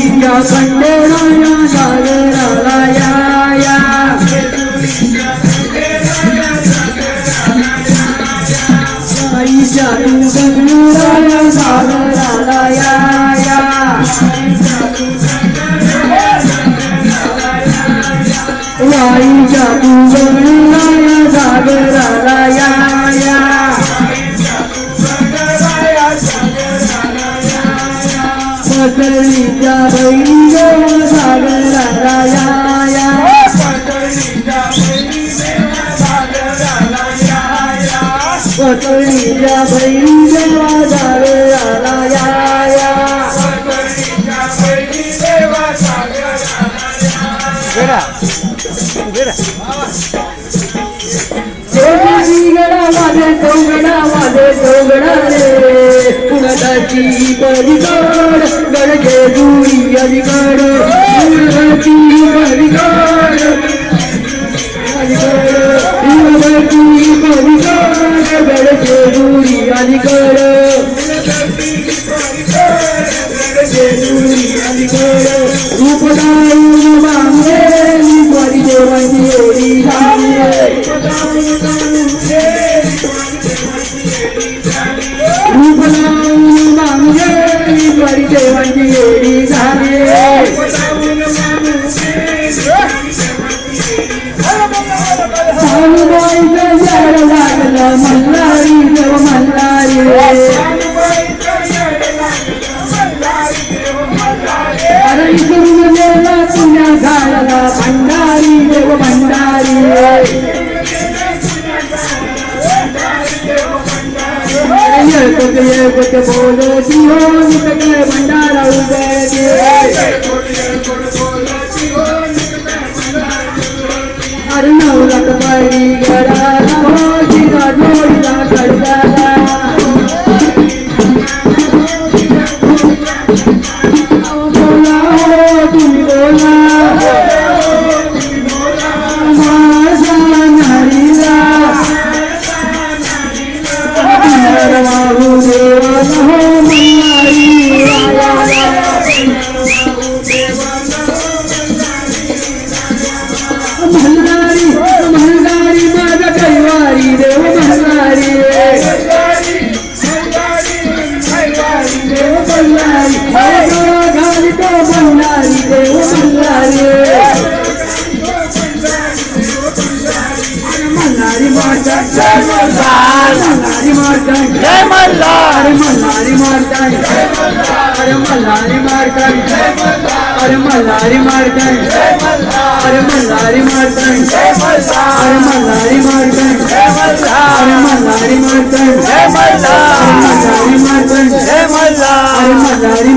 जेजुरीच्या खंडेराया सागराला या वाईच्या तू गगनराया सागराला या वाईच्या तू गगनराया सागराला या पतळीच्या बहिणी देवा सागराला या पतळीच्या बहिणी देवा सागराला या गडा माझे चौगडा रे कुणाची परिकड गड जेजुरी अलीकड कुणाची परिकड कुणाची परिकड गड जेजुरी अलीकड रूपदाई मांगे परी देवाची एडी रूपदाई मांगे परी देवाची एडी झाले सानुबाईचं जड लागलं मल्हारी देव मल्हारी अरे इकडून गेला पुण्या झाला भंडारी देव भंडारी कुछ बोलती हो भंडारा उदय अरे नवरत परी गडाला हो जिरा जोडीला गडगाला बोला हो तुम्ही बोला माझा नारीला देवा हो मल्हारी मल्हारी माझा कैवारी देव मल्हारी देव मल्हारी घाली तो मल्हारी देव मल्हारी मल्हारी माता मल्हारी माता जय मल्हारी मल्हारी माता अरे मल्हारी माता अरे मल्हारी माता अरे मल्हारी माता अरे मल्हारी माता अरे मल्हारी माता अरे मल्हारी माता अरे मल्हारी